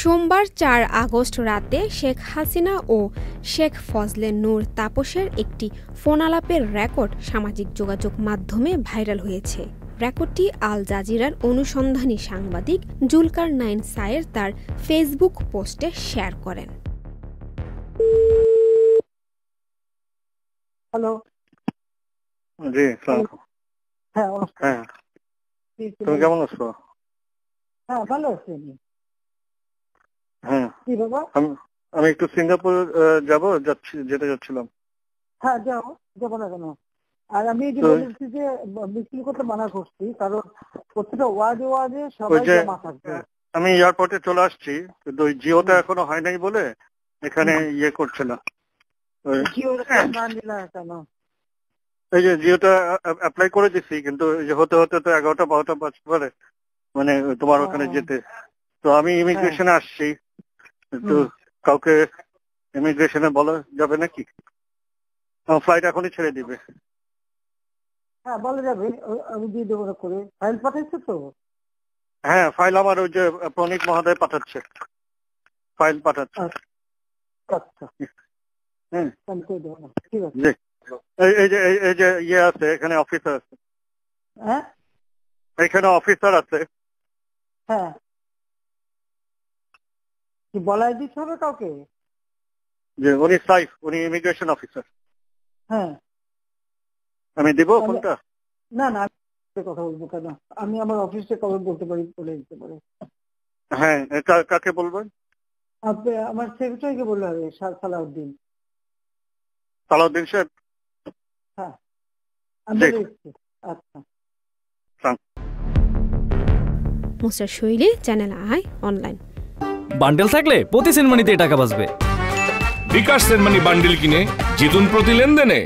সোমবার ৪ আগস্ট রাতে শেখ হাসিনা ও শেখ ফজলে নূর তাপসের একটি ফোনালাপের রেকর্ড সামাজিক যোগাযোগ মাধ্যমে ভাইরাল হয়েছে। রেকর্ডটি আল জাজিরার অনুসন্ধানী সাংবাদিক জুলকারনাইন সায়ের তার ফেসবুক পোস্টে শেয়ার করেন। হ্যালো। জি, আসসালামু আলাইকুম। হ্যাঁ, তুমি কেমন আছো? হ্যাঁ, ভালো আছি আমি। হ্যাঁ, কি বাবা? আমি একটু সিঙ্গাপুর যেতে যাচ্ছিলাম। হ্যাঁ, যাবো না কেন? আর আমি এই যে বলেছি যে মিছিল করতে মানা করছি, কারণ প্রত্যেকটা ওয়ার্ডে সবাই জমা থাকবে। আমি এয়ারপোর্টে চলে আসছি, কিন্তু ওই জিওটা এখনো হয় নাই বলে এখানে ইয়ে করছে না। এই যে জিওটা অ্যাপ্লাই করে দিচ্ছি, কিন্তু হতে হতে তো 11টা-12টা বাজতে পারে, মানে তোমার ওখানে যেতে। তো আমি ইমিগ্রেশনে আসছি, একটু কাউকে ইমিগ্রেশনে বলা যাবে নাকি? ফ্লাইট এখনই ছেড়ে দিবে। হ্যাঁ, বলা যাবে, আমি দিয়ে দেবো করে। ফাইল পাঠাইছো তো? হ্যাঁ, ফাইল আমার ওই যে প্রণীত মহোদয় পাঠাচ্ছে, ফাইল পাঠাচ্ছে। আচ্ছা, হ্যাঁ, ঠিক আছে। এই যে ইয়ে আছে, এখানে অফিসার আছে। হ্যাঁ, এখানে অফিসার আছে। হ্যাঁ, কি বলাই দিতে হবে কাউকে? যে উনি সাইফ, উনি ইমিগ্রেশন অফিসার। হ্যাঁ, আমি দিব ফোনটা? না না, কথা বলবো কেন? আমি আমার অফিসে কাউকে বলতে পারি, বলে দিতে পারি। হ্যাঁ, কাকে বলবেন? আপনি আমার সেক্রেটারিকে বললে হবে, সালাউদ্দিন। সালাউদ্দিন সাহেব? হ্যাঁ, আমি দেখছি। আচ্ছা। মুসা শৈলী, চ্যানেল আই অনলাইন। বান্ডেল থাকলে প্রতি সেনমানিতে টাকা বাঁচবে। বিকাশ সেনমানি বান্ডেল কিনে জিতুন প্রতি লেনদেনে।